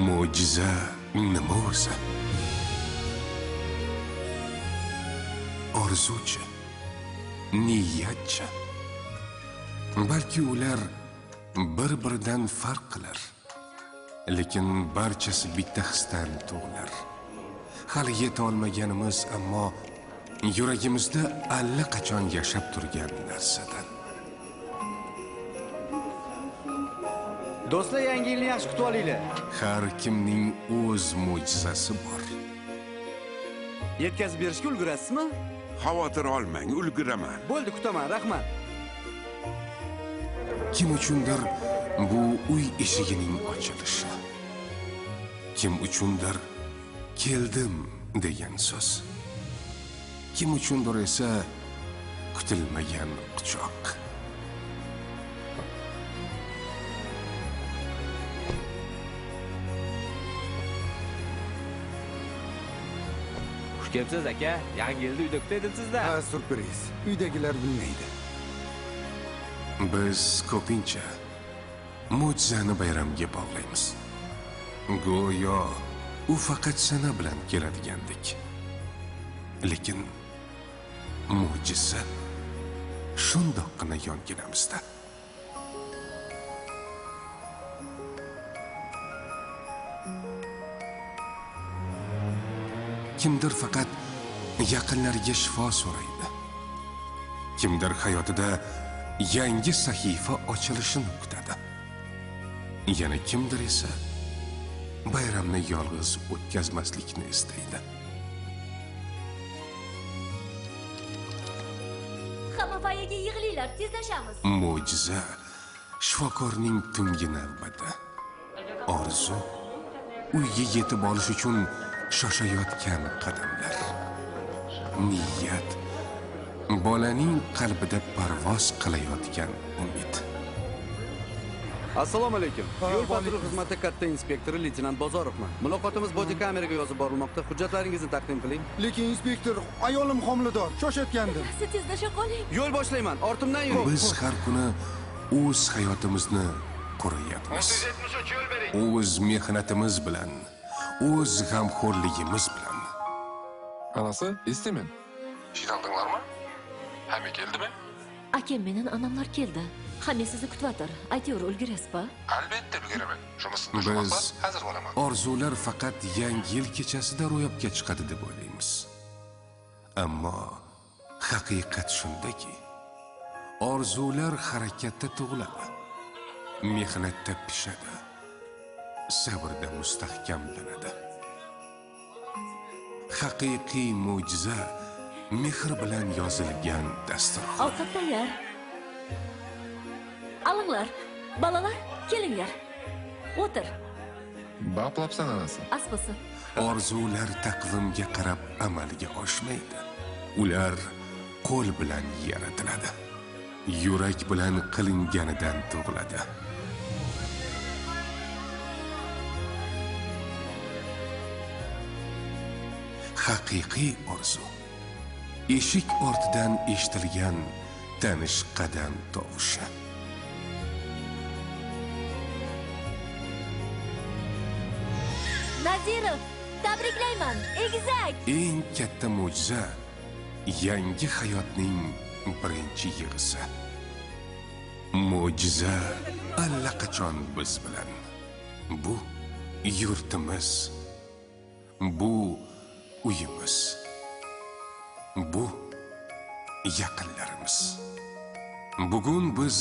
Mo'jiza nima o'zi? Orzuchi, niyatchi. Balki ular bir-biridan farq qilar. Lekin barchasi bitta hisdan tug'ilar. Hali yeta olmaganimiz, ammo yuragimizda allaqachon yashab turgan narsadan. Do'stlar, yangi yilni yaxshi kutib olinglar. Har kimning o'z mo'jizasi bor. Yetkazib berishga ulgurasizmi? Xavotir olmang, ulguraman. Bo'ldi, kutaman, rahmat. Kim uchundir bu uy eshigining ochilishi. Kim uchundir keldim degan so'z. Kim uchundir esa kutilmagan quchoq. Xush kelibsiz aka. Yangi yilda uyda kutayapsizda. Ha, surpriz. Uydagilar bilmaydi. Biz ko'pincha mo'jizani bayramga bog'laymiz. Go'yo u faqat sana bilan keladigandek. Lekin mo'jiza shundoqqina yonginamizda. Kimdir faqat yaqinlariga shifo so'raydi. Kimdir hayotida yangi sahifa ochilishini kutadi. Yana kimdir esa bayramni yolg'iz o'tkazmaslikni istaydi. Hamma payaga yig'linglar, tezlashamiz. Mo'jiza shifokorning tungi navbati. Orzu uyga yetib olish uchun shoshayotgan qadamlar. Niyat bolaning qalbida parvoz qilayotgan umid. Assalomu alaykum. Yo'l patrul xizmati katta inspektori leytenant Bozorovman. Muloqotimiz bodi kameraga yozib borilmoqda. Hujjatlaringizni taqdim qiling. Lekin inspektor, ayolim homilador, shoshayotgandim. Siz tezlasha qoling. Yo'l boshlayman. Ortimdan yuring. Biz har kuni o'z hayotimizni qurayapmiz. O'z mehnatimiz bilan, o'z g'amxo'rligimiz bilan. Anasi, istimen. Shidandinglarmi? Hamma keldimi? Akem bilan anamlar keldi. Hamma sizni kutvatir. Aytyor, ulgurasizmi? Albatta ulguraman. Shumisini Biz hozir bo'laman. orzular faqat yangi yil kechasida ro'yobga chiqadi deb o'ylaymiz. Ammo haqiqat shundaki, orzular harakatda tug'iladi, mehnatda pishadi, sabrda mustahkamlanadi. Haqiqiy mo'jiza mehr bilan yozilgan dasturxon. Ovqat tayyor. Alinglar, balalar, kelinglar. O'tir. Baplabsan anasi. Asbasi. Orzular taqvimga qarab amalga oshmaydi. Ular qo'l bilan yaratiladi. Yurak bilan qilinganidan tug'iladi. Haqiqiy orzu eshik ortidan eshitilgan tanish qadam tovushi. Nazirov, tabriklayman. Egizak. Eng katta mo'jiza yangi hayotning birinchi yig'isi. Mo'jiza allaqachon biz bilan. Bu yurtimiz. Bu uyimiz. Bu yaqinlarimiz. Bugun biz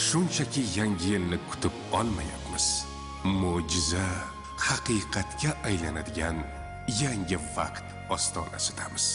shunchaki yangi yilni kutib olmayapmiz. Mo'jiza haqiqatga aylanadigan yangi vaqt ostonasidamiz.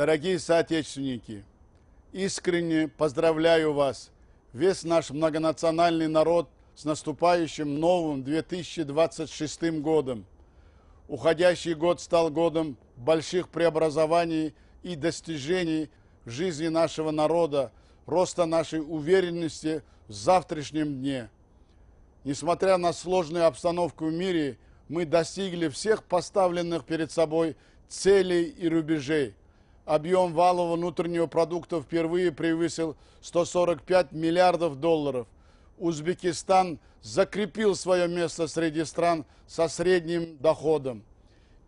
Дорогие соотечественники, искренне поздравляю вас, весь наш многонациональный народ, с наступающим новым 2026 годом. Уходящий год стал годом больших преобразований и достижений в жизни нашего народа, роста нашей уверенности в завтрашнем дне. Несмотря на сложную обстановку в мире, мы достигли всех поставленных перед собой целей и рубежей. Объем валового внутреннего продукта впервые превысил 145 миллиардов долларов. Узбекистан закрепил свое место среди стран со средним доходом.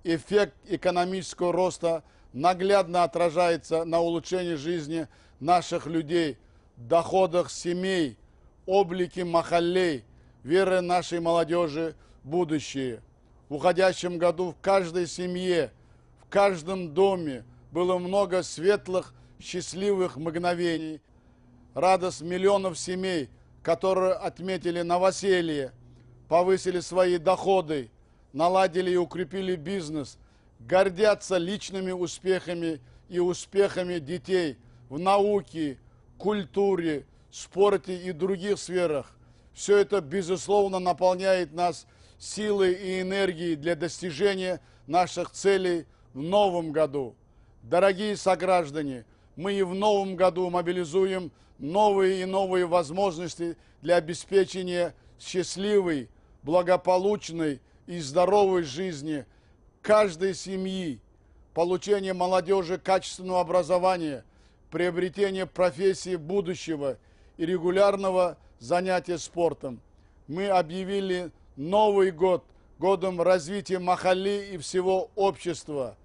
Эффект экономического роста наглядно отражается на улучшении жизни наших людей, доходах семей, облике махаллей, веры нашей молодежи в будущее. В уходящем году в каждой семье, в каждом доме было много светлых, счастливых мгновений. Радость миллионов семей, которые отметили новоселье, повысили свои доходы, наладили и укрепили бизнес, гордятся личными успехами и успехами детей в науке, культуре, спорте и других сферах. Все это, безусловно, наполняет нас силой и энергией для достижения наших целей в новом году. Дорогие сограждане, мы и в новом году мобилизуем новые и новые возможности для обеспечения счастливой, благополучной и здоровой жизни каждой семьи, получения молодежи качественного образования, приобретения профессии будущего и регулярного занятия спортом. Мы объявили Новый год годом развития махалли и всего общества.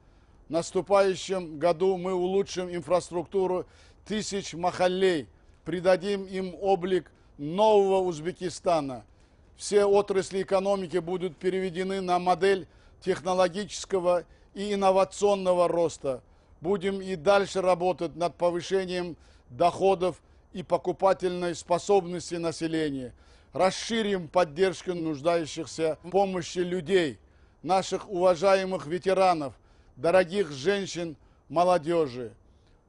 В наступающем году мы улучшим инфраструктуру тысяч махаллей, придадим им облик нового Узбекистана. Все отрасли экономики будут переведены на модель технологического и инновационного роста. Будем и дальше работать над повышением доходов и покупательной способности населения. Расширим поддержку нуждающихся в помощи людей, наших уважаемых ветеранов, дорогих женщин, молодежи.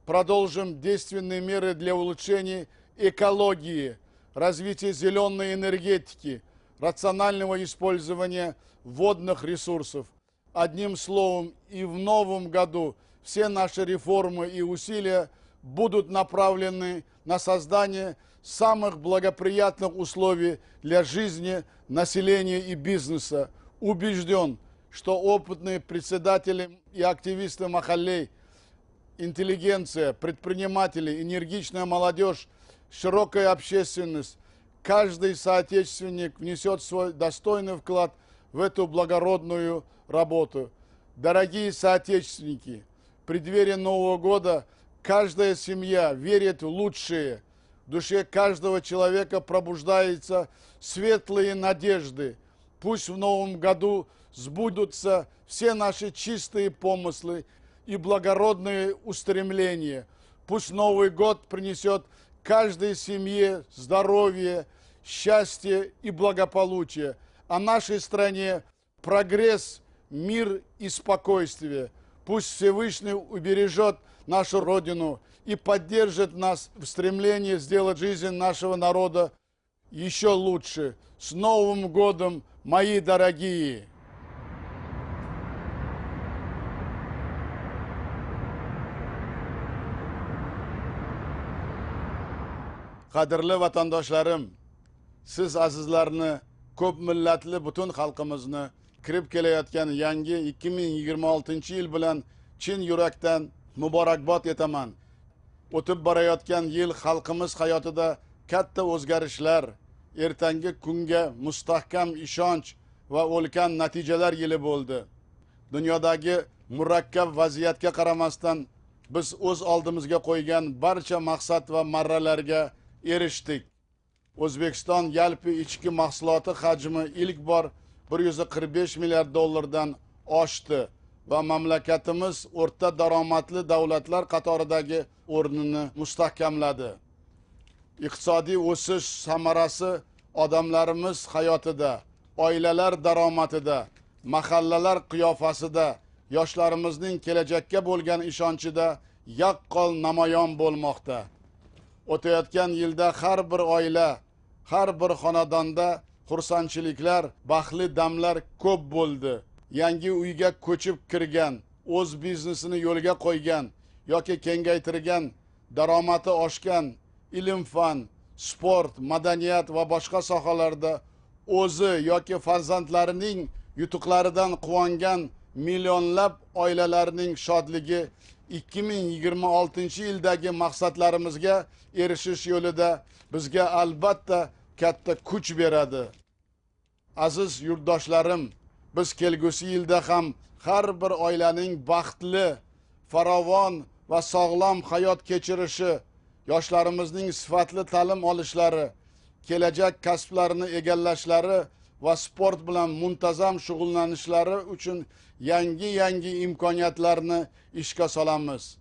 Продолжим действенные меры для улучшения экологии, развития зеленой энергетики, рационального использования водных ресурсов. Одним словом, и в новом году все наши реформы и усилия будут направлены на создание самых благоприятных условий для жизни населения и бизнеса. Убежден, что опытные председатели и активисты махаллей, интеллигенция, предприниматели, энергичная молодежь, широкая общественность, каждый соотечественник внесет свой достойный вклад в эту благородную работу. Дорогие соотечественники, в преддверии Нового года каждая семья верит в лучшее. В душе каждого человека пробуждаются светлые надежды. Пусть в Новом году сбудутся все наши чистые помыслы и благородные устремления. Пусть Новый год принесет каждой семье здоровье, счастье и благополучие, а нашей стране прогресс, мир и спокойствие. Пусть Всевышний убережет нашу Родину и поддержит нас в стремлении сделать жизнь нашего народа еще лучше. С Новым годом, мои дорогие! Qadrli vatandoshlarim, siz azizlarni, ko'p millatli butun xalqimizni kirib kelayotgan yangi 2026 yil bilan chin yurakdan muborakbod etaman. O'tib borayotgan yil xalqimiz hayotida katta o'zgarishlar, ertangi kunga mustahkam ishonch va ulkan natijalar yili bo'ldi. Dunyodagi murakkab vaziyatga qaramasdan biz o'z oldimizga qo'ygan barcha maqsad va marralarga erishdik. O'zbekiston yalpi ichki mahsuloti hajmi ilk bor 145 milliard dollardan oshdi va mamlakatimiz o'rta daromadli davlatlar qatoridagi o'rnini mustahkamladi. Iqtisodiy o'sish samarasi odamlarimiz hayotida, oilalar daromadida, mahallalar qiyofasida, yoshlarimizning kelajakka bo'lgan ishonchida yaqqol namoyon bo'lmoqda. O'tayotgan yilda har bir oila, har bir xonadonda xursandchiliklar, baxtli damlar ko'p bo'ldi. Yangi uyga ko'chib kirgan, o'z biznesini yo'lga qo'ygan yoki kengaytirgan, daromadi oshgan, ilm-fan, sport, madaniyat va boshqa sohalarda o'zi yoki farzandlarining yutuqlaridan quvongan millionlab oilalarning shodligi 2026-yildagi maqsadlarimizga erishish yo'lida bizga albatta katta kuch beradi. Aziz yurtdoshlarim, biz kelgusi yilda ham har bir oilaning baxtli, farovon va sog'lom hayot kechirishi, yoshlarimizning sifatli ta'lim olishlari, kelajak kasblarini egallashlari va sport bilan muntazam shug'ullanishlari uchun yangi imkoniyatlarni ishga solamiz.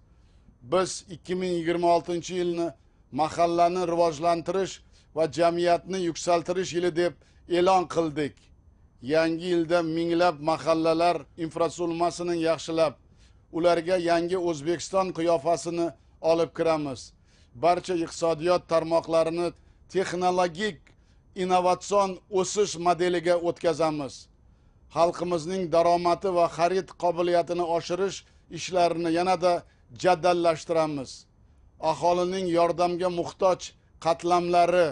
Biz 2026-yilni mahallani rivojlantirish va jamiyatni yuksaltirish yili deb e'lon qildik. Yangi yilda minglab mahallalar infratuzilmasini yaxshilab, ularga yangi O'zbekiston qiyofasini olib kiramiz. Barcha iqtisodiyot tarmoqlarini texnologik innovatsion o'sish modeliga o'tkazamiz. Xalqimizning daromadi va xarid qobiliyatini oshirish ishlarini yanada jaddallashtiramiz. Aholining yordamga muhtoj qatlamlari,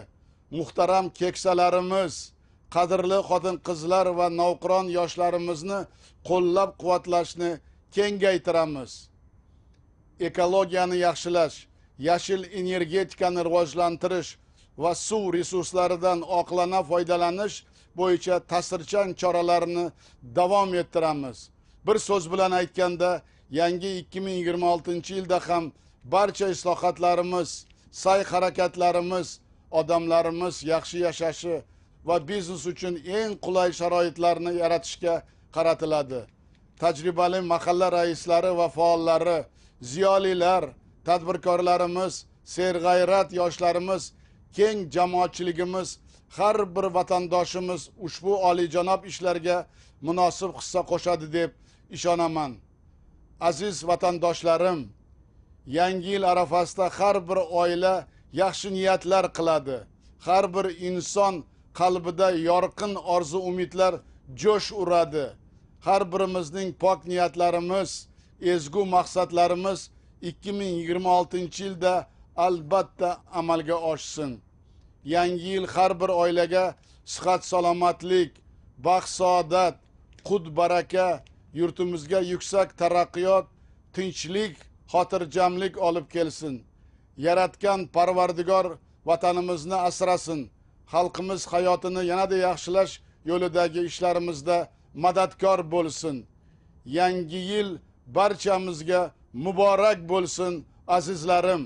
muhtaram keksalarimiz, qadrli xotin-qizlar va navqiron yoshlarimizni qo'llab-quvvatlashni kengaytiramiz. Ekologiyani yaxshilash, yashil energetikani rivojlantirish va suv resurslaridan oqilona foydalanish bo'yicha ta'sirchan choralarni davom ettiramiz. Bir so'z bilan aytganda, yangi 2026-yilda ham barcha islohotlarimiz, sa'y-harakatlarimiz odamlarimiz yaxshi yashashi va biznes uchun eng qulay sharoitlarni yaratishga qaratiladi. Tajribali mahalla raislari va faollari, ziyolilar, tadbirkorlarimiz, serg'ayrat yoshlarimiz, keng jamoatchiligimiz, har bir vatandoshimiz ushbu oliyjanob ishlarga munosib hissa qo'shadi deb ishonaman. Aziz vatandoshlarim, yangi yil arafasida har bir oila yaxshi niyatlar qiladi. Har bir inson qalbida yorqin orzu umidlar jo'sh uradi. Har birimizning pok niyatlarimiz, ezgu maqsadlarimiz 2026-yilda albatta amalga oshsin. Yangi yil har bir oilaga sihat salomatlik, baxt saodat, qut baraka, yurtimizga yuksak taraqqiyot, tinchlik, xotirjamlik olib kelsin. Yaratgan Parvardigor vatanimizni asrasin. Xalqimiz hayotini yanada yaxshilash yo'lidagi ishlarimizda madadkor bo'lsin. Yangi yil barchamizga muborak bo'lsin, azizlarim.